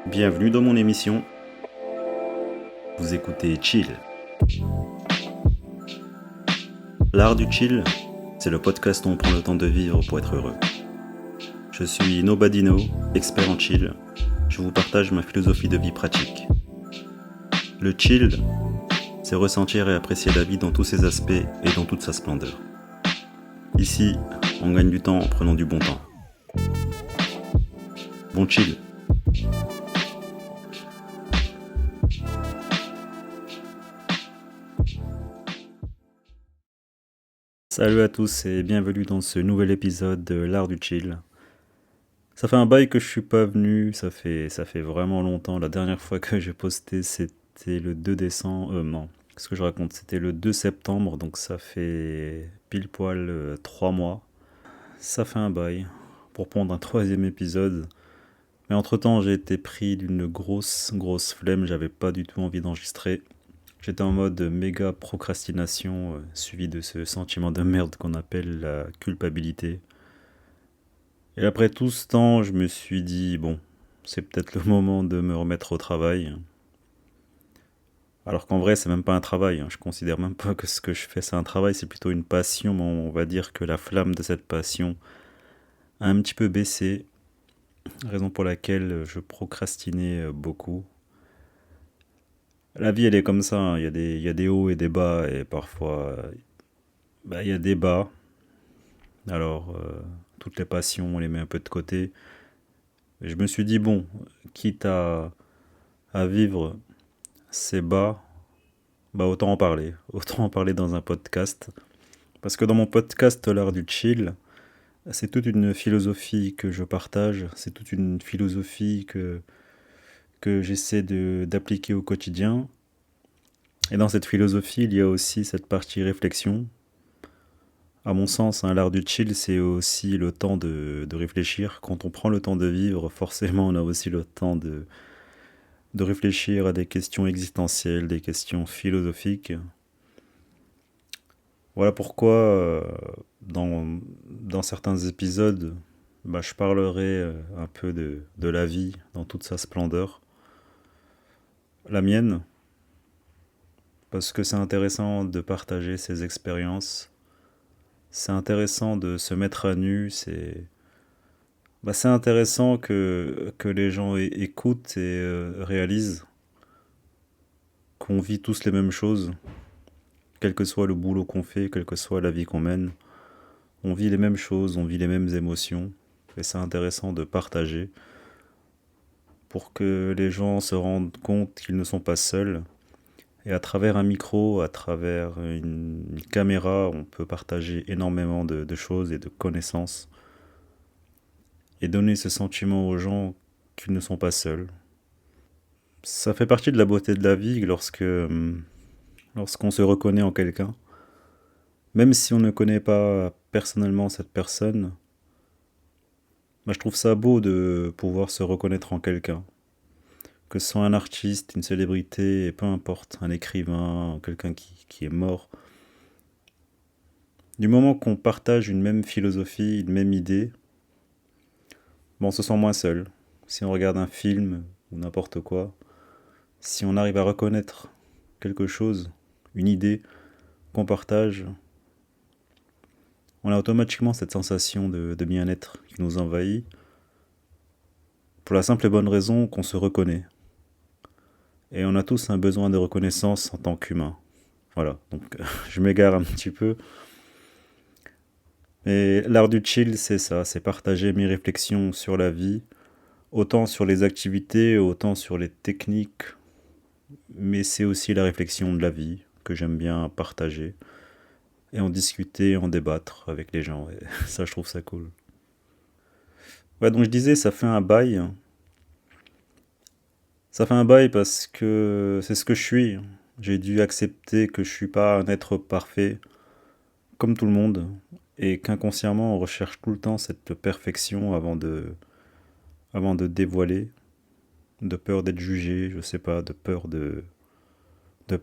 Bienvenue dans mon émission. Vous écoutez Chill. L'art du chill, c'est le podcast où on prend le temps de vivre pour être heureux. Je suis Nobadino, expert en chill. Je vous partage ma philosophie de vie pratique. Le chill, c'est ressentir et apprécier la vie dans tous ses aspects et dans toute sa splendeur. Ici, on gagne du temps en prenant du bon temps. Bon chill. Salut à tous et bienvenue dans ce nouvel épisode de l'art du chill. Ça fait un bail que je suis pas venu, ça fait vraiment longtemps. La dernière fois que j'ai posté, c'était le 2 décembre. Non, qu'est-ce que je raconte? C'était le 2 septembre, donc ça fait pile poil 3 mois. Ça fait un bail pour prendre un troisième épisode. Mais entre-temps, j'ai été pris d'une grosse flemme, j'avais pas du tout envie d'enregistrer. J'étais en mode méga procrastination, suivi de ce sentiment de merde qu'on appelle la culpabilité. Et après tout ce temps, je me suis dit, bon, c'est peut-être le moment de me remettre au travail. Alors qu'en vrai, c'est même pas un travail. Je considère même pas que ce que je fais, c'est un travail, c'est plutôt une passion. Mais on va dire que la flamme de cette passion a un petit peu baissé, raison pour laquelle je procrastinais beaucoup. La vie, elle est comme ça, hein. Il y a des hauts et des bas, et parfois, il y a des bas. Alors, toutes les passions, on les met un peu de côté. Et je me suis dit, bon, quitte à vivre ces bas, bah autant en parler. Autant en parler dans un podcast. Parce que dans mon podcast, l'art du chill, c'est toute une philosophie que je partage. C'est toute une philosophie que j'essaie d'appliquer au quotidien. Et dans cette philosophie, il y a aussi cette partie réflexion. À mon sens, hein, l'art du chill, c'est aussi le temps de réfléchir. Quand on prend le temps de vivre, forcément, on a aussi le temps de réfléchir à des questions existentielles, des questions philosophiques. Voilà pourquoi, dans certains épisodes, je parlerai un peu de la vie dans toute sa splendeur. La mienne, parce que c'est intéressant de partager ses expériences. C'est intéressant de se mettre à nu, c'est intéressant que les gens écoutent et réalisent qu'on vit tous les mêmes choses, quel que soit le boulot qu'on fait, quelle que soit la vie qu'on mène. On vit les mêmes choses, on vit les mêmes émotions, et c'est intéressant de partager pour que les gens se rendent compte qu'ils ne sont pas seuls. Et à travers un micro, à travers une caméra, on peut partager énormément de choses et de connaissances et donner ce sentiment aux gens qu'ils ne sont pas seuls. Ça fait partie de la beauté de la vie lorsqu'on se reconnaît en quelqu'un. Même si on ne connaît pas personnellement cette personne, je trouve ça beau de pouvoir se reconnaître en quelqu'un. Que ce soit un artiste, une célébrité, et peu importe, un écrivain, quelqu'un qui est mort. Du moment qu'on partage une même philosophie, une même idée, on se sent moins seul. Si on regarde un film ou n'importe quoi, si on arrive à reconnaître quelque chose, une idée qu'on partage, on a automatiquement cette sensation de bien-être qui nous envahit, pour la simple et bonne raison qu'on se reconnaît. Et on a tous un besoin de reconnaissance en tant qu'humain. Voilà, donc je m'égare un petit peu. Et l'art du chill, c'est ça, c'est partager mes réflexions sur la vie, autant sur les activités, autant sur les techniques, mais c'est aussi la réflexion de la vie que j'aime bien partager, et en discuter, en débattre avec les gens, et ça je trouve ça cool. Ouais, donc je disais, ça fait un bail. Ça fait un bail parce que c'est ce que je suis. J'ai dû accepter que je suis pas un être parfait, comme tout le monde, et qu'inconsciemment on recherche tout le temps cette perfection avant de dévoiler, de peur d'être jugé, je sais pas, de peur de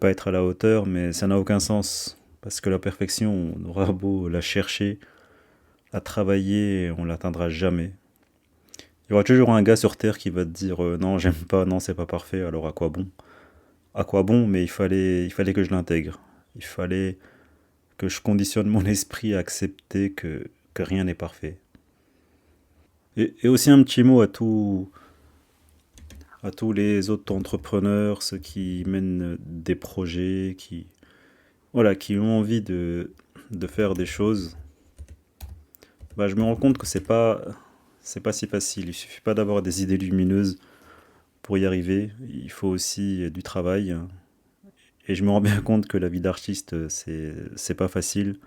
pas être à la hauteur, mais ça n'a aucun sens, parce que la perfection, on aura beau la chercher, la travailler, on l'atteindra jamais. Il y aura toujours un gars sur Terre qui va te dire non, j'aime pas, non, c'est pas parfait, alors à quoi bon? À quoi bon? Mais il fallait que je l'intègre. Il fallait que je conditionne mon esprit à accepter que rien n'est parfait. Et aussi un petit mot à tous les autres entrepreneurs, ceux qui mènent des projets, voilà, qui ont envie de faire des choses. Bah, je me rends compte que c'est pas si facile. Il suffit pas d'avoir des idées lumineuses pour y arriver. Il faut aussi du travail. Et je me rends bien compte que la vie d'artiste, c'est pas facile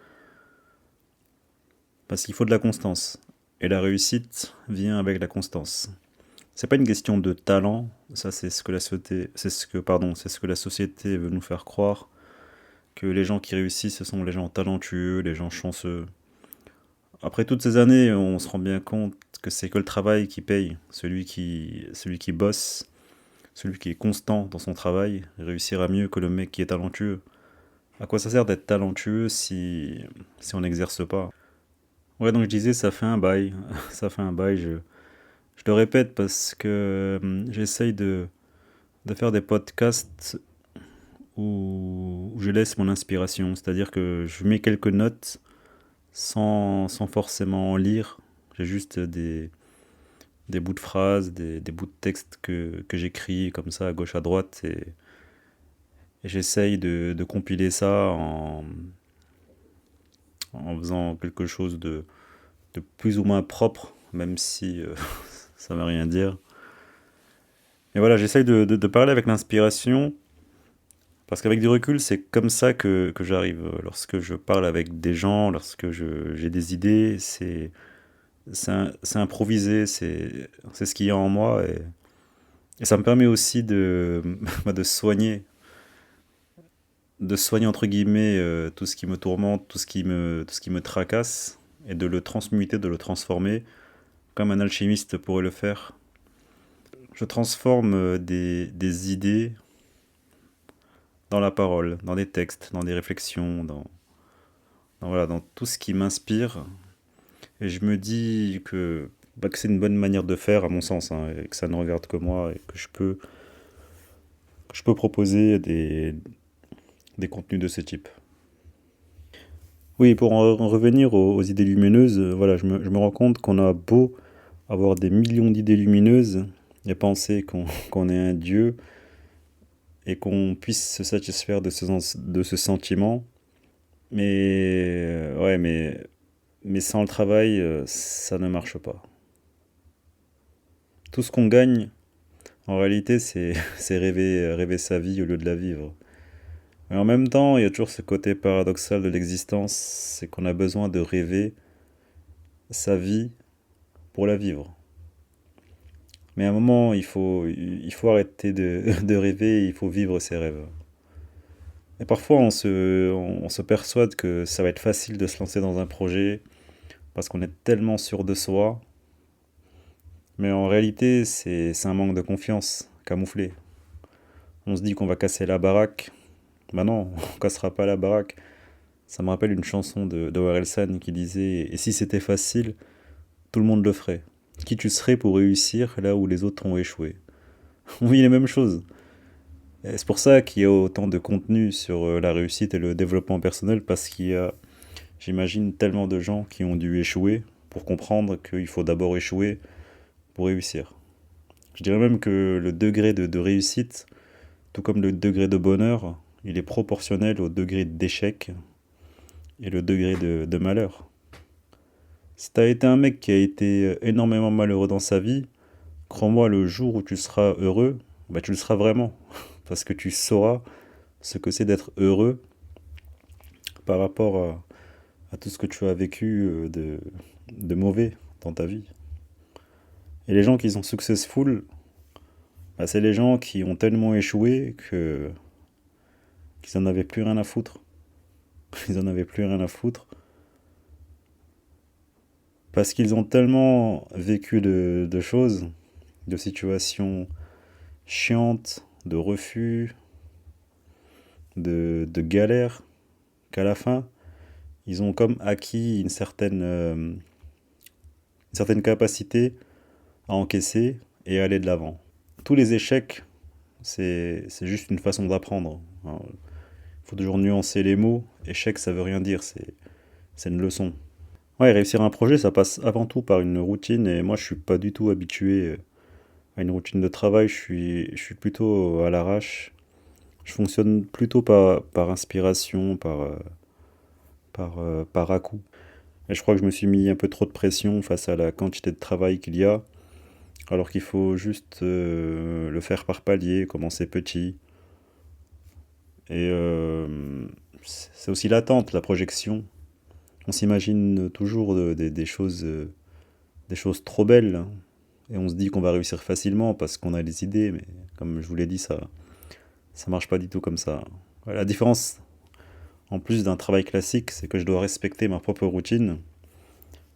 parce qu'il faut de la constance. Et la réussite vient avec la constance. C'est pas une question de talent, ça c'est ce que la société, c'est ce que la société veut nous faire croire, que les gens qui réussissent ce sont les gens talentueux, les gens chanceux. Après toutes ces années, on se rend bien compte que c'est que le travail qui paye, celui qui bosse, celui qui est constant dans son travail, réussira mieux que le mec qui est talentueux. À quoi ça sert d'être talentueux si on n'exerce pas? Ouais, donc je disais, ça fait un bail. Ça fait un bail. Je le répète parce que j'essaye de faire des podcasts où je laisse mon inspiration. C'est-à-dire que je mets quelques notes sans forcément lire. J'ai juste des bouts de phrases, des bouts de texte que j'écris comme ça à gauche à droite. Et j'essaye de compiler ça en faisant quelque chose de plus ou moins propre, même si ça ne veut rien dire. Et voilà, j'essaye de parler avec l'inspiration, parce qu'avec du recul, c'est comme ça que j'arrive. Lorsque je parle avec des gens, lorsque j'ai des idées, c'est improvisé, c'est ce qu'il y a en moi, et ça me permet aussi de soigner entre guillemets tout ce qui me tourmente, tout ce qui me tracasse, et de le transmuter, de le transformer, comme un alchimiste pourrait le faire. Je transforme des idées dans la parole, dans des textes, dans des réflexions, voilà, dans tout ce qui m'inspire. Et je me dis que c'est une bonne manière de faire, à mon sens, hein, et que ça ne regarde que moi, et que je peux proposer des contenus de ce type. Oui, pour en revenir aux idées lumineuses, voilà, je me rends compte qu'on a beau avoir des millions d'idées lumineuses et penser qu'on est un dieu et qu'on puisse se satisfaire de ce sentiment. Mais ouais, mais sans le travail, ça ne marche pas. Tout ce qu'on gagne, en réalité, c'est rêver sa vie au lieu de la vivre. Mais en même temps, il y a toujours ce côté paradoxal de l'existence, c'est qu'on a besoin de rêver sa vie pour la vivre. Mais à un moment, il faut arrêter de rêver, il faut vivre ses rêves. Et parfois, on se persuade que ça va être facile de se lancer dans un projet parce qu'on est tellement sûr de soi. Mais en réalité, c'est un manque de confiance camouflé. On se dit qu'on va casser la baraque. Bah non, on cassera pas la baraque. Ça me rappelle une chanson de Orelsan qui disait: Et si c'était facile, tout le monde le ferait. Qui tu serais pour réussir là où les autres ont échoué? On vit les mêmes choses. Et c'est pour ça qu'il y a autant de contenu sur la réussite et le développement personnel, parce qu'il y a, j'imagine, tellement de gens qui ont dû échouer pour comprendre qu'il faut d'abord échouer pour réussir. Je dirais même que le degré de réussite, tout comme le degré de bonheur, il est proportionnel au degré d'échec et le degré de malheur. Si t'as été un mec qui a été énormément malheureux dans sa vie, crois-moi, le jour où tu seras heureux, bah tu le seras vraiment. Parce que tu sauras ce que c'est d'être heureux par rapport à tout ce que tu as vécu de mauvais dans ta vie. Et les gens qui sont successful, bah, c'est les gens qui ont tellement échoué qu'ils en avaient plus rien à foutre. Ils en avaient plus rien à foutre parce qu'ils ont tellement vécu de choses, de situations chiantes, de refus, de galères, qu'à la fin, ils ont comme acquis une certaine capacité à encaisser et à aller de l'avant. Tous les échecs, c'est juste une façon d'apprendre. Il faut toujours nuancer les mots. Échec, ça veut rien dire, c'est une leçon. Ouais, réussir un projet, ça passe avant tout par une routine, et moi, je suis pas du tout habitué à une routine de travail, je suis plutôt à l'arrache. Je fonctionne plutôt par inspiration, par à-coup. Et je crois que je me suis mis un peu trop de pression face à la quantité de travail qu'il y a, alors qu'il faut juste le faire par palier, commencer petit. Et c'est aussi l'attente, la projection. On s'imagine toujours des choses trop belles, hein, et on se dit qu'on va réussir facilement parce qu'on a des idées, mais comme je vous l'ai dit, ça marche pas du tout comme ça. Ouais, la différence, en plus d'un travail classique, c'est que je dois respecter ma propre routine.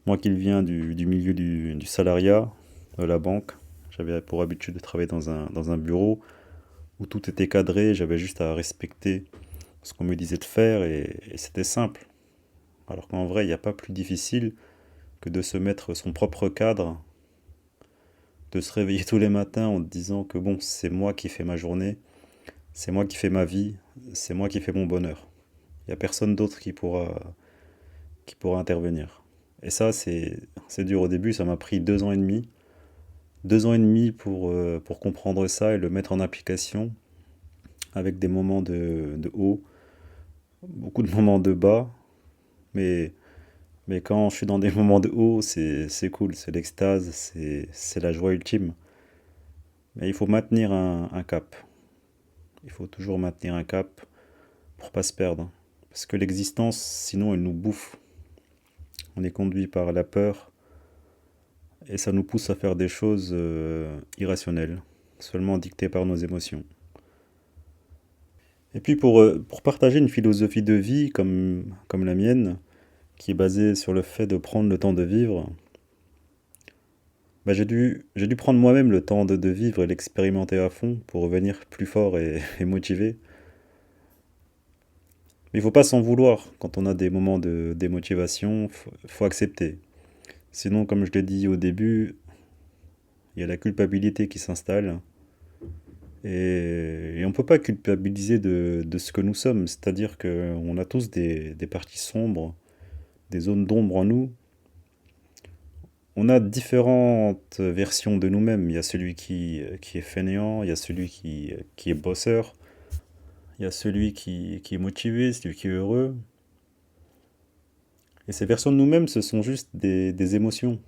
Moi qui viens du milieu du salariat, de la banque, j'avais pour habitude de travailler dans un bureau où tout était cadré, j'avais juste à respecter ce qu'on me disait de faire, et c'était simple. Alors qu'en vrai, il n'y a pas plus difficile que de se mettre son propre cadre, de se réveiller tous les matins en te disant que bon, c'est moi qui fais ma journée, c'est moi qui fais ma vie, c'est moi qui fais mon bonheur. Il n'y a personne d'autre qui pourra intervenir. Et ça, c'est dur au début, ça m'a pris 2 ans et demi. 2 ans et demi pour comprendre ça et le mettre en application, avec des moments de haut, beaucoup de moments de bas, mais, mais quand je suis dans des moments de haut, c'est cool, c'est l'extase, c'est la joie ultime. Mais il faut maintenir un cap. Il faut toujours maintenir un cap pour pas se perdre. Parce que l'existence, sinon, elle nous bouffe. On est conduit par la peur, et ça nous pousse à faire des choses irrationnelles, seulement dictées par nos émotions. Et puis pour partager une philosophie de vie comme la mienne, qui est basée sur le fait de prendre le temps de vivre, bah j'ai dû prendre moi-même le temps de vivre et l'expérimenter à fond pour revenir plus fort et motivé. Mais il faut pas s'en vouloir quand on a des moments de démotivation, faut accepter. Sinon, comme je l'ai dit au début, il y a la culpabilité qui s'installe, et on ne peut pas culpabiliser de ce que nous sommes, c'est-à-dire qu'on a tous des parties sombres, des zones d'ombre en nous. On a différentes versions de nous-mêmes. Il y a celui qui est fainéant, il y a celui qui est bosseur, il y a celui qui est motivé, celui qui est heureux. Et ces versions de nous-mêmes, ce sont juste des émotions,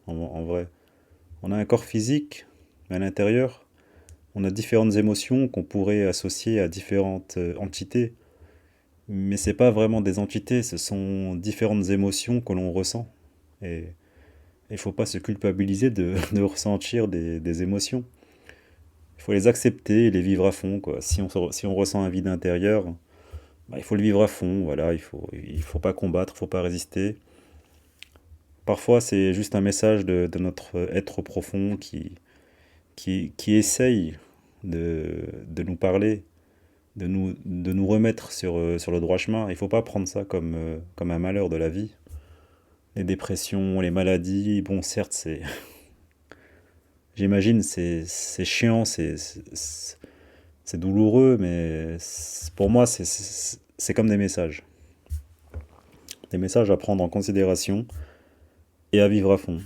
en vrai. On a un corps physique, mais à l'intérieur, on a différentes émotions qu'on pourrait associer à différentes entités. Mais c'est pas vraiment des entités, ce sont différentes émotions que l'on ressent. Et il faut pas se culpabiliser de ressentir des émotions. Il faut les accepter et les vivre à fond, quoi. Si on ressent un vide intérieur, bah, il faut le vivre à fond, voilà. Il faut pas combattre, il faut pas résister. Parfois, c'est juste un message de notre être profond qui essaye de nous parler, de nous remettre sur le droit chemin. Il faut pas prendre ça comme un malheur de la vie. Les dépressions, les maladies, bon, certes, j'imagine, c'est chiant, c'est douloureux, mais pour moi, c'est comme des messages. Des messages à prendre en considération et à vivre à fond.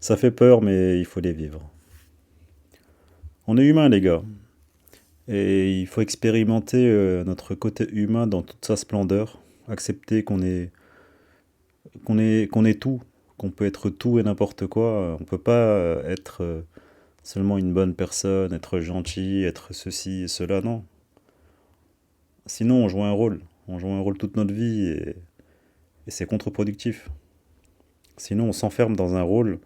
Ça fait peur, mais il faut les vivre. On est humain, les gars, et il faut expérimenter notre côté humain dans toute sa splendeur. Accepter qu'on est tout, qu'on peut être tout et n'importe quoi. On peut pas être seulement une bonne personne, être gentil, être ceci et cela, non. Sinon, on joue un rôle. On joue un rôle toute notre vie, et c'est contre-productif. Sinon, on s'enferme dans un rôle,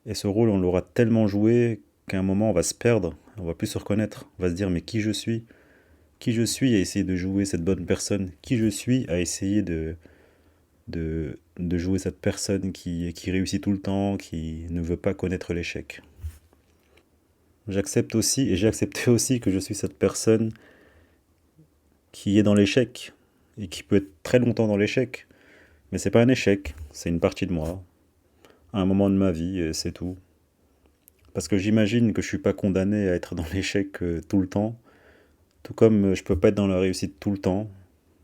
et ce rôle, on l'aura tellement joué qu'à un moment, on va se perdre, on va plus se reconnaître. On va se dire, mais qui je suis? Qui je suis à essayer de jouer cette bonne personne? Qui je suis à essayer de jouer cette personne qui réussit tout le temps, qui ne veut pas connaître l'échec? J'accepte aussi, et j'ai accepté aussi que je suis cette personne qui est dans l'échec, et qui peut être très longtemps dans l'échec. Mais c'est pas un échec, c'est une partie de moi. à un moment de ma vie, et c'est tout. Parce que j'imagine que je suis pas condamné à être dans l'échec tout le temps, tout comme je peux pas être dans la réussite tout le temps.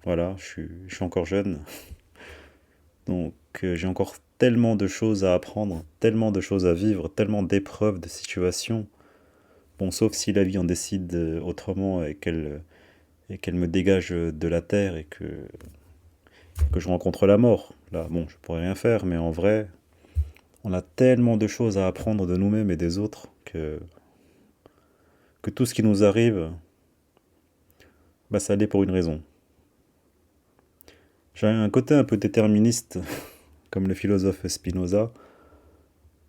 Voilà, je suis encore jeune, donc j'ai encore tellement de choses à apprendre, tellement de choses à vivre, tellement d'épreuves, de situations. Bon, sauf si la vie en décide autrement et qu'elle me dégage de la terre et que je rencontre la mort. Là, bon, je pourrais rien faire, mais en vrai, on a tellement de choses à apprendre de nous-mêmes et des autres que tout ce qui nous arrive, bah, ça l'est pour une raison. J'ai un côté un peu déterministe, comme le philosophe Spinoza,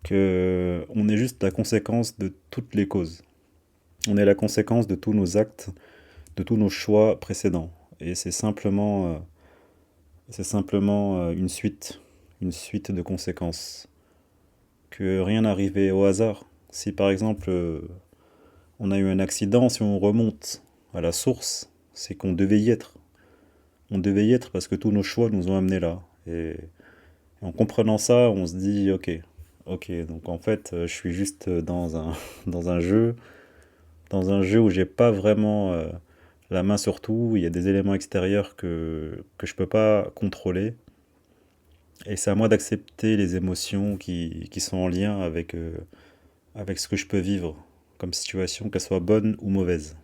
que on est juste la conséquence de toutes les causes. On est la conséquence de tous nos actes, de tous nos choix précédents. Et c'est simplement une suite de conséquences. Que rien n'arrivait au hasard. Si par exemple on a eu un accident, si on remonte à la source, c'est qu'on devait y être. On devait y être parce que tous nos choix nous ont amenés là. Et en comprenant ça, on se dit, ok, donc en fait, je suis juste dans dans un jeu où j'ai pas vraiment la main sur tout. Il y a des éléments extérieurs que je peux pas contrôler. Et c'est à moi d'accepter les émotions qui sont en lien avec ce que je peux vivre comme situation, qu'elle soit bonne ou mauvaise.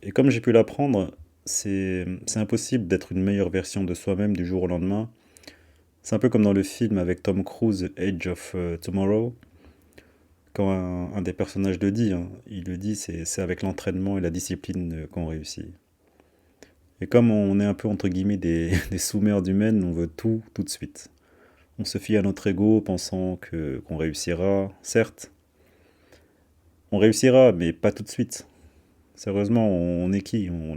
Et comme j'ai pu l'apprendre, c'est impossible d'être une meilleure version de soi-même du jour au lendemain. C'est un peu comme dans le film avec Tom Cruise, Age of Tomorrow, quand un des personnages le dit, hein, il le dit, c'est avec l'entraînement et la discipline qu'on réussit. Et comme on est un peu entre guillemets des sous-merdes humaines, on veut tout, tout de suite. On se fie à notre ego pensant qu'on réussira, certes, on réussira, mais pas tout de suite. Sérieusement, on est qui on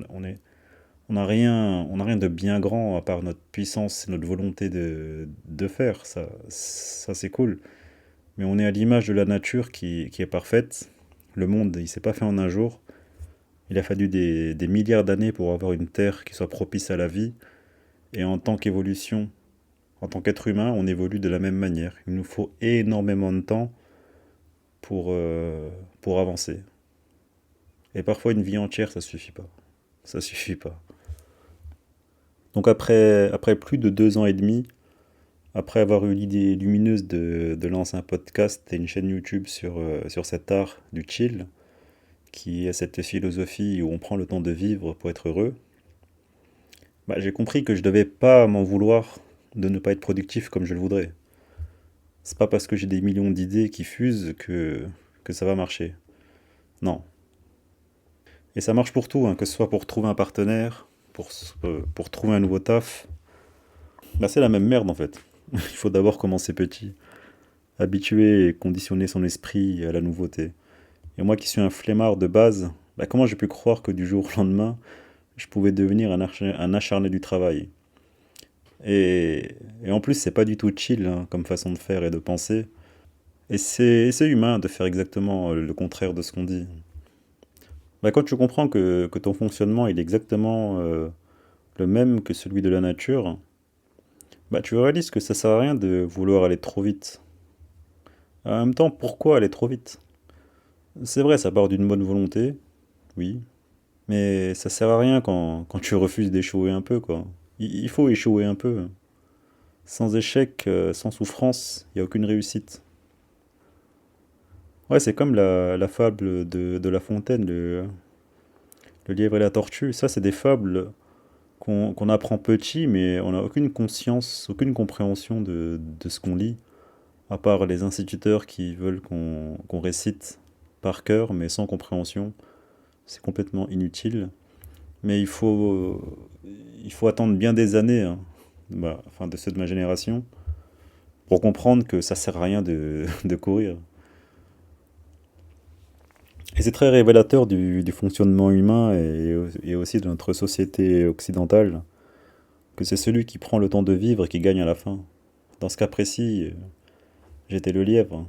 n'a rien de bien grand à part notre puissance et notre volonté de faire. Ça c'est cool. Mais on est à l'image de la nature qui est parfaite. Le monde, il s'est pas fait en un jour. Il a fallu des milliards d'années pour avoir une terre qui soit propice à la vie. Et en tant qu'évolution, en tant qu'être humain, on évolue de la même manière. Il nous faut énormément de temps pour avancer. Et parfois, une vie entière, ça suffit pas. Ça suffit pas. Donc après plus de 2 ans et demi, après avoir eu l'idée lumineuse de lancer un podcast et une chaîne YouTube sur cet art du chill, qui est cette philosophie où on prend le temps de vivre pour être heureux, bah, j'ai compris que je devais pas m'en vouloir de ne pas être productif comme je le voudrais. C'est pas parce que j'ai des millions d'idées qui fusent que ça va marcher. Non. Et ça marche pour tout, hein, que ce soit pour trouver un partenaire, pour trouver un nouveau taf. Bah, c'est la même merde en fait. Il faut d'abord commencer petit, habituer et conditionner son esprit à la nouveauté. Et moi qui suis un flemmard de base, bah, comment j'ai pu croire que du jour au lendemain, je pouvais devenir un acharné du travail. Et en plus, c'est pas du tout chill hein, comme façon de faire et de penser. Et c'est humain de faire exactement le contraire de ce qu'on dit. Bah, quand tu comprends que ton fonctionnement il est exactement le même que celui de la nature, bah, tu réalises que ça sert à rien de vouloir aller trop vite. En même temps, pourquoi aller trop vite? C'est vrai, ça part d'une bonne volonté, oui, mais ça sert à rien quand tu refuses d'échouer un peu, quoi. Il faut échouer un peu. Sans échec, sans souffrance, il n'y a aucune réussite. Ouais, c'est comme la fable de La Fontaine, le lièvre et la tortue. Ça, c'est des fables qu'on apprend petit, mais on n'a aucune conscience, aucune compréhension de ce qu'on lit, à part les instituteurs qui veulent qu'on récite par cœur, mais sans compréhension. C'est complètement inutile. Mais il faut attendre bien des années, hein, bah, enfin de ceux de ma génération, pour comprendre que ça sert à rien de courir. Et c'est très révélateur du fonctionnement humain et aussi de notre société occidentale, que c'est celui qui prend le temps de vivre qui gagne à la fin. Dans ce cas précis, j'étais le lièvre.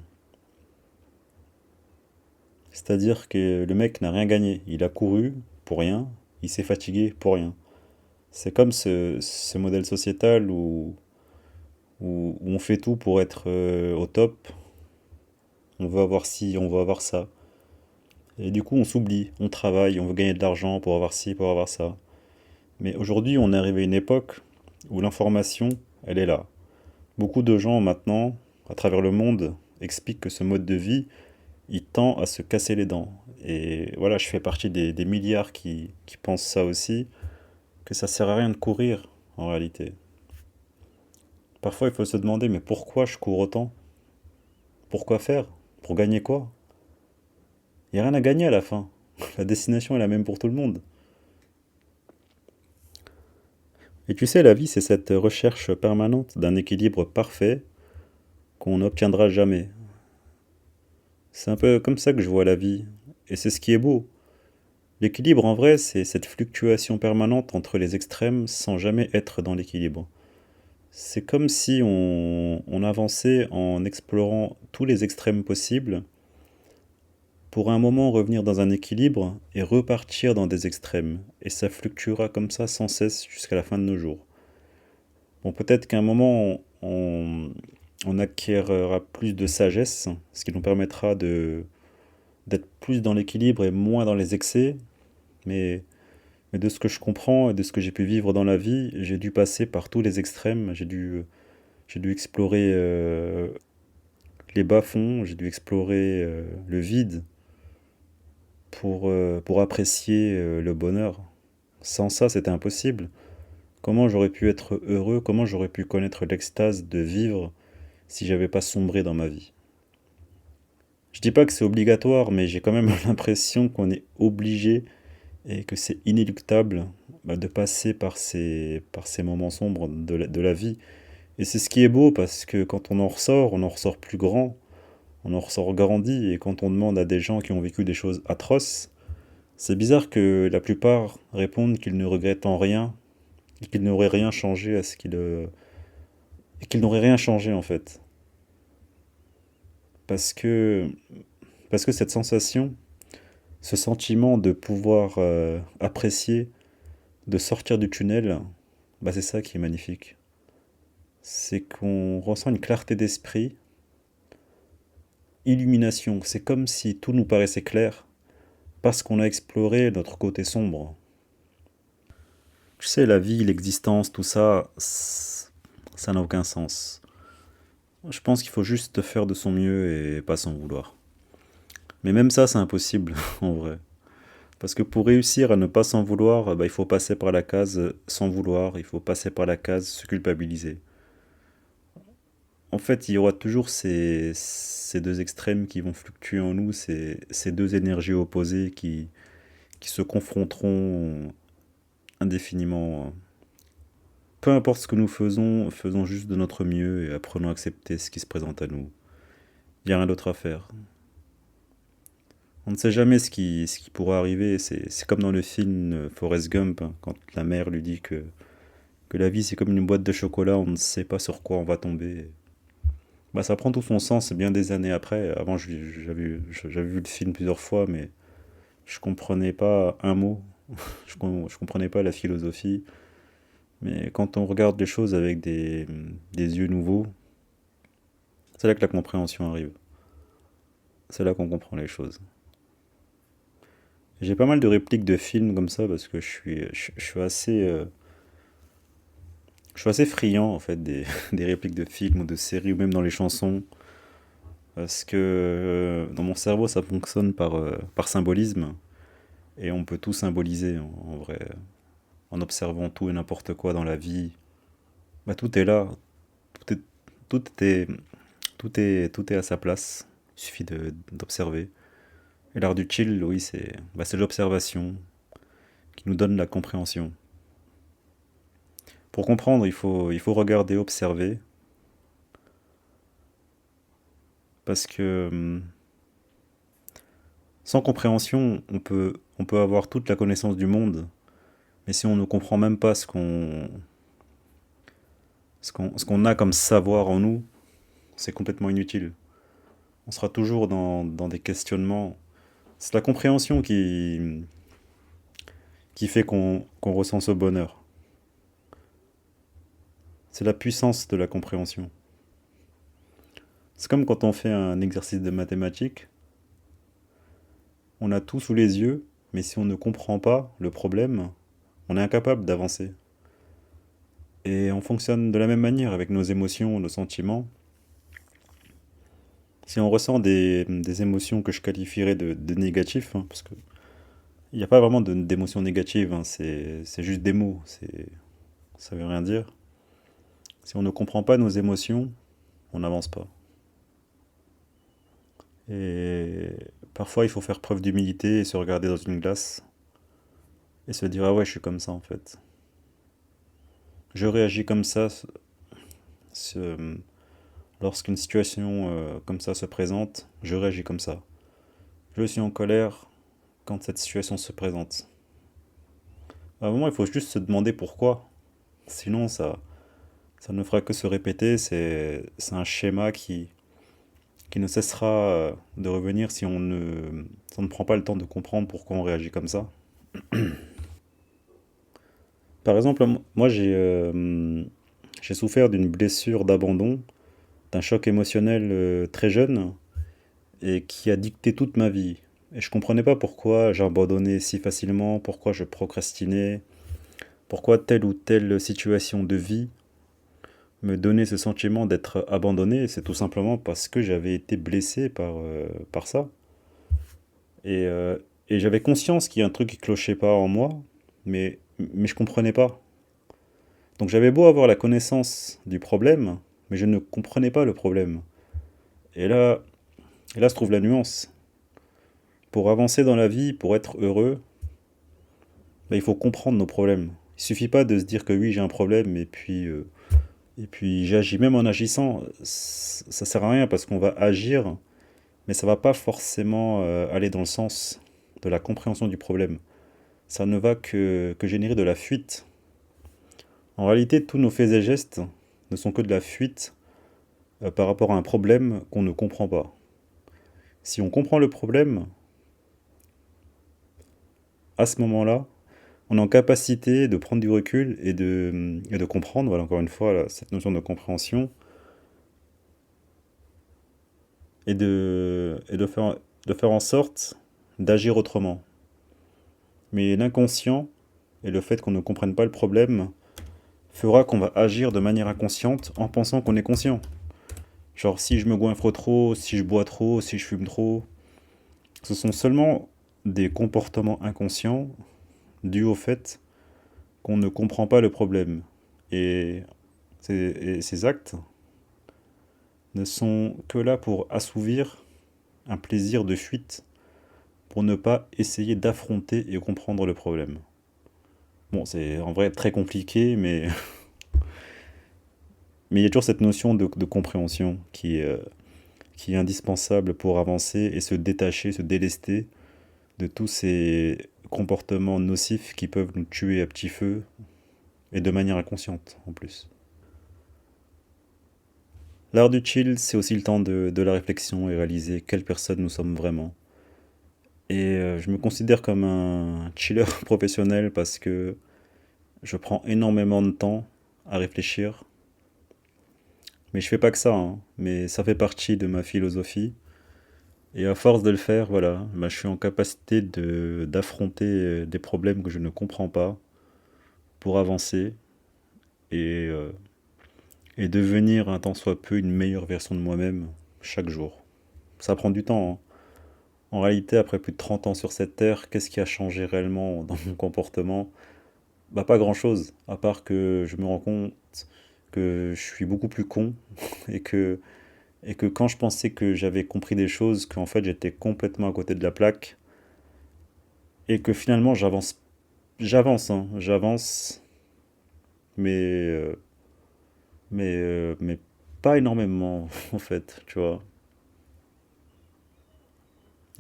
C'est-à-dire que le mec n'a rien gagné. Il a couru pour rien, il s'est fatigué pour rien. C'est comme ce modèle sociétal où on fait tout pour être au top. On veut avoir ci, on veut avoir ça. Et du coup, on s'oublie, on travaille, on veut gagner de l'argent pour avoir ci, pour avoir ça. Mais aujourd'hui, on est arrivé à une époque où l'information, elle est là. Beaucoup de gens maintenant, à travers le monde, expliquent que ce mode de vie, il tend à se casser les dents. Et voilà, je fais partie des milliards qui pensent ça aussi, que ça sert à rien de courir, en réalité. Parfois, il faut se demander, mais pourquoi je cours autant? Pourquoi faire? Pour gagner quoi? Il n'y a rien à gagner à la fin. La destination est la même pour tout le monde. Et tu sais, la vie, c'est cette recherche permanente d'un équilibre parfait qu'on n'obtiendra jamais. C'est un peu comme ça que je vois la vie. Et c'est ce qui est beau. L'équilibre, en vrai, c'est cette fluctuation permanente entre les extrêmes sans jamais être dans l'équilibre. C'est comme si on avançait en explorant tous les extrêmes possibles pour un moment revenir dans un équilibre et repartir dans des extrêmes. Et ça fluctuera comme ça sans cesse jusqu'à la fin de nos jours. Bon, peut-être qu'à un moment, on acquérera plus de sagesse, ce qui nous permettra d'être plus dans l'équilibre et moins dans les excès. Mais, mais de ce que je comprends et de ce que j'ai pu vivre dans la vie, j'ai dû passer par tous les extrêmes. J'ai dû explorer les bas-fonds, j'ai dû explorer le vide pour apprécier le bonheur. Sans ça, c'était impossible. Comment j'aurais pu être heureux, comment j'aurais pu connaître l'extase de vivre si j'avais pas sombré dans ma vie. Je dis pas que c'est obligatoire, mais j'ai quand même l'impression qu'on est obligé et que c'est inéluctable de passer par ces moments sombres de la vie. Et c'est ce qui est beau parce que quand on en ressort plus grand, on en ressort grandi. Et quand on demande à des gens qui ont vécu des choses atroces, c'est bizarre que la plupart répondent qu'ils ne regrettent en rien et qu'ils n'auraient rien changé à ce qu'ils et qu'ils n'auraient rien changé en fait. Parce que parce que cette sensation, ce sentiment de pouvoir apprécier, de sortir du tunnel, bah c'est ça qui est magnifique. C'est qu'on ressent une clarté d'esprit, illumination. C'est comme si tout nous paraissait clair parce qu'on a exploré notre côté sombre. Tu sais, la vie, l'existence, tout ça, ça n'a aucun sens. Je pense qu'il faut juste faire de son mieux et pas s'en vouloir. Mais même ça, c'est impossible, en vrai. Parce que pour réussir à ne pas s'en vouloir, bah, il faut passer par la case s'en vouloir, il faut passer par la case se culpabiliser. En fait, il y aura toujours ces deux extrêmes qui vont fluctuer en nous, ces deux énergies opposées qui se confronteront indéfiniment. Peu importe ce que nous faisons, faisons juste de notre mieux et apprenons à accepter ce qui se présente à nous. Il n'y a rien d'autre à faire. On ne sait jamais ce qui pourra arriver. C'est comme dans le film Forrest Gump, hein, quand la mère lui dit que la vie c'est comme une boîte de chocolat, on ne sait pas sur quoi on va tomber. Bah, ça prend tout son sens bien des années après. Avant, j'avais vu le film plusieurs fois, mais je comprenais pas un mot. Je comprenais pas la philosophie. Mais quand on regarde les choses avec des yeux nouveaux, c'est là que la compréhension arrive. C'est là qu'on comprend les choses. J'ai pas mal de répliques de films comme ça parce que je suis assez friand en fait des répliques de films ou de séries ou même dans les chansons parce que dans mon cerveau ça fonctionne par symbolisme et on peut tout symboliser en vrai en observant tout et n'importe quoi dans la vie. Bah, tout est là, tout est, tout est, tout est à sa place. Il suffit d'observer. Et l'art du chill, oui, c'est l'observation qui nous donne la compréhension. Pour comprendre, il faut regarder, observer, parce que sans compréhension, on peut avoir toute la connaissance du monde, mais si on ne comprend même pas ce qu'on a comme savoir en nous, c'est complètement inutile. On sera toujours dans des questionnements. C'est la compréhension qui fait qu'on ressent ce bonheur. C'est la puissance de la compréhension. C'est comme quand on fait un exercice de mathématiques, on a tout sous les yeux, mais si on ne comprend pas le problème, on est incapable d'avancer. Et on fonctionne de la même manière avec nos émotions, nos sentiments. Si on ressent des émotions que je qualifierais de négatives, hein, parce qu'il n'y a pas vraiment d'émotions négatives, hein, c'est juste des mots, ça veut rien dire. Si on ne comprend pas nos émotions, on n'avance pas. Et parfois, il faut faire preuve d'humilité et se regarder dans une glace et se dire, ah ouais, je suis comme ça en fait. Je réagis comme ça ce- lorsqu'une situation comme ça se présente, je réagis comme ça. Je suis en colère quand cette situation se présente. À un moment, il faut juste se demander pourquoi. Sinon, ça ne fera que se répéter. C'est un schéma qui ne cessera de revenir si on ne prend pas le temps de comprendre pourquoi on réagit comme ça. Par exemple, moi, j'ai souffert d'une blessure d'abandon, d'un choc émotionnel très jeune et qui a dicté toute ma vie. Et je comprenais pas pourquoi j'abandonnais si facilement, pourquoi je procrastinais, pourquoi telle ou telle situation de vie me donnait ce sentiment d'être abandonné. C'est tout simplement parce que j'avais été blessé par ça. Et, euh, et j'avais conscience qu'il y a un truc qui clochait pas en moi, mais je comprenais pas. Donc j'avais beau avoir la connaissance du problème, mais je ne comprenais pas le problème. Et là, et là se trouve la nuance. Pour avancer dans la vie, pour être heureux, bah, il faut comprendre nos problèmes. Il suffit pas de se dire que oui, j'ai un problème et puis j'agis. Même en agissant, ça sert à rien parce qu'on va agir, mais ça va pas forcément aller dans le sens de la compréhension du problème. Ça ne va que générer de la fuite. En réalité, tous nos faits et gestes ne sont que de la fuite par rapport à un problème qu'on ne comprend pas. Si on comprend le problème, à ce moment-là, on est en capacité de prendre du recul et de comprendre, voilà, encore une fois, là, cette notion de compréhension, de faire en sorte d'agir autrement. Mais l'inconscient et le fait qu'on ne comprenne pas le problème fera qu'on va agir de manière inconsciente en pensant qu'on est conscient. Genre si je me goinfre trop, si je bois trop, si je fume trop, ce sont seulement des comportements inconscients dus au fait qu'on ne comprend pas le problème. Et ces actes ne sont que là pour assouvir un plaisir de fuite, pour ne pas essayer d'affronter et comprendre le problème. Bon, c'est en vrai très compliqué, mais il y a toujours cette notion de compréhension qui est indispensable pour avancer et se détacher, se délester de tous ces comportements nocifs qui peuvent nous tuer à petit feu et de manière inconsciente en plus. L'art du chill, c'est aussi le temps de la réflexion et réaliser quelle personne nous sommes vraiment. Et je me considère comme un chiller professionnel parce que je prends énormément de temps à réfléchir. Mais je fais pas que ça, hein. Mais ça fait partie de ma philosophie. Et à force de le faire, voilà, bah, je suis en capacité d'affronter des problèmes que je ne comprends pas pour avancer et, euh, et devenir un tant soit peu une meilleure version de moi-même chaque jour. Ça prend du temps, hein. En réalité, après plus de 30 ans sur cette terre, qu'est-ce qui a changé réellement dans mon comportement? Bah pas grand-chose, à part que je me rends compte que je suis beaucoup plus con et et que quand je pensais que j'avais compris des choses, qu'en fait j'étais complètement à côté de la plaque et que finalement j'avance, mais, euh, mais pas énormément en fait, tu vois.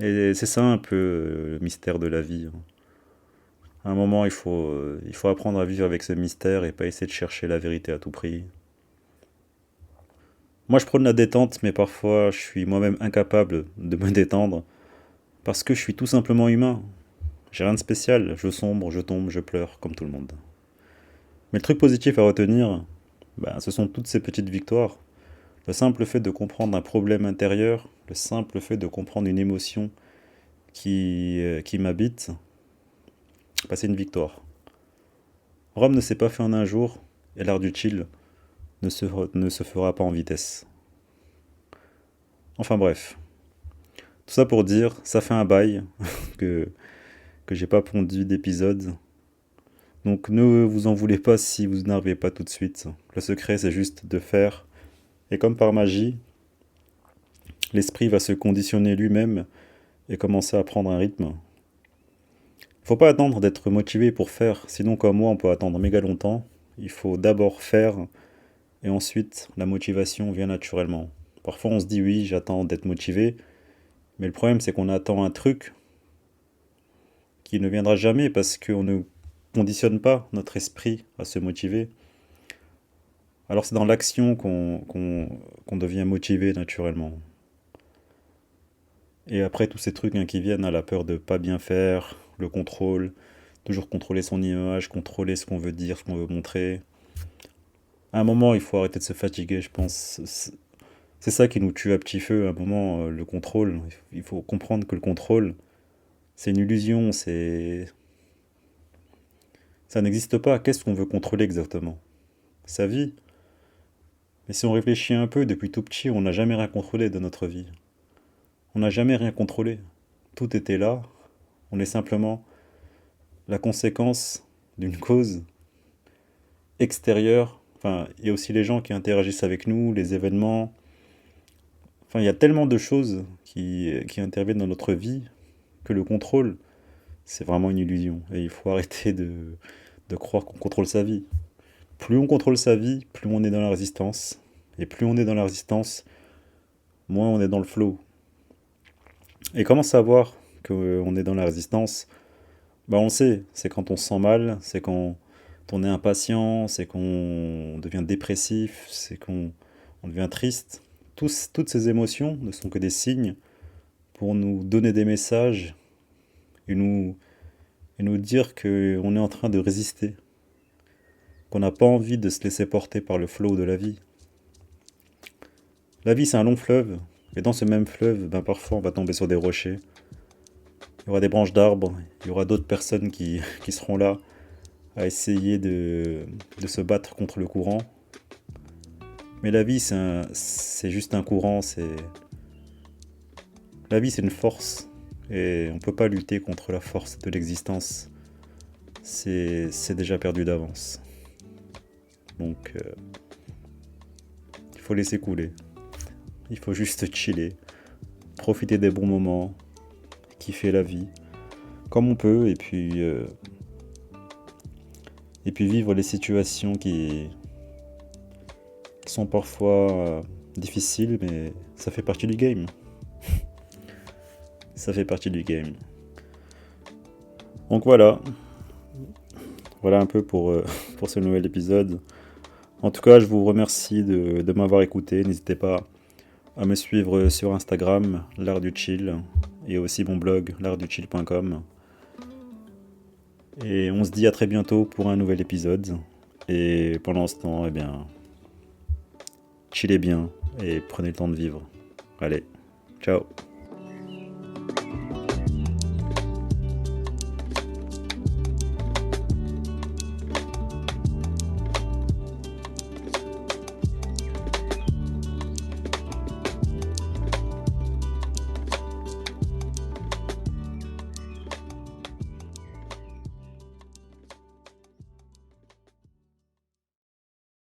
Et c'est ça un peu le mystère de la vie, hein. À un moment, il faut apprendre à vivre avec ce mystère et pas essayer de chercher la vérité à tout prix. Moi, je prône la détente, mais parfois, je suis moi-même incapable de me détendre parce que je suis tout simplement humain. J'ai rien de spécial. Je sombre, je tombe, je pleure, comme tout le monde. Mais le truc positif à retenir, Ben, ce sont toutes ces petites victoires. Le simple fait de comprendre un problème intérieur, le simple fait de comprendre une émotion qui m'habite, ben, c'est une victoire. Rome ne s'est pas fait en un jour, et l'art du chill ne se fera pas en vitesse. Enfin bref, tout ça pour dire, ça fait un bail que, que j'ai pas pondu d'épisode. Donc ne vous en voulez pas si vous n'arrivez pas tout de suite. Le secret c'est juste de faire. Et comme par magie, l'esprit va se conditionner lui-même et commencer à prendre un rythme. Faut pas attendre d'être motivé pour faire, sinon comme moi on peut attendre méga longtemps. Il faut d'abord faire et ensuite la motivation vient naturellement. Parfois on se dit oui j'attends d'être motivé, mais le problème c'est qu'on attend un truc qui ne viendra jamais parce qu'on ne conditionne pas notre esprit à se motiver. Alors c'est dans l'action qu'on devient motivé naturellement. Et après tous ces trucs qui viennent à la peur de pas bien faire, le contrôle, toujours contrôler son image, contrôler ce qu'on veut dire, ce qu'on veut montrer. À un moment, il faut arrêter de se fatiguer, je pense. C'est ça qui nous tue à petit feu, à un moment, le contrôle. Il faut comprendre que le contrôle, c'est une illusion, ça n'existe pas. Qu'est-ce qu'on veut contrôler exactement? Sa vie. Mais si on réfléchit un peu, depuis tout petit, on n'a jamais rien contrôlé de notre vie. On n'a jamais rien contrôlé. Tout était là. On est simplement la conséquence d'une cause extérieure. Enfin, il y a aussi les gens qui interagissent avec nous, les événements. Enfin, il y a tellement de choses qui interviennent dans notre vie que le contrôle, c'est vraiment une illusion. Et il faut arrêter de croire qu'on contrôle sa vie. Plus on contrôle sa vie, plus on est dans la résistance. Et plus on est dans la résistance, moins on est dans le flow. Et comment savoir qu'on est dans la résistance? Bah on le sait, c'est quand on se sent mal, c'est quand on est impatient, c'est qu'on devient dépressif, c'est qu'on devient triste. Toutes ces émotions ne sont que des signes pour nous donner des messages et nous dire qu'on est en train de résister, qu'on n'a pas envie de se laisser porter par le flot de la vie. La vie, c'est un long fleuve, et dans ce même fleuve, ben, parfois on va tomber sur des rochers, il y aura des branches d'arbres, il y aura d'autres personnes qui seront là à essayer de se battre contre le courant. Mais la vie, c'est juste un courant, la vie, c'est une force, et on ne peut pas lutter contre la force de l'existence. C'est déjà perdu d'avance. Donc, il faut laisser couler. Il faut juste chiller, profiter des bons moments, kiffer la vie, comme on peut, et puis vivre les situations qui sont parfois difficiles, mais ça fait partie du game. Ça fait partie du game. Donc voilà un peu pour ce nouvel épisode. En tout cas, je vous remercie de m'avoir écouté. N'hésitez pas à me suivre sur Instagram, l'art du chill, et aussi mon blog, l'artduchill.com. Et on se dit à très bientôt pour un nouvel épisode. Et pendant ce temps, eh bien, chillez bien et prenez le temps de vivre. Allez, ciao!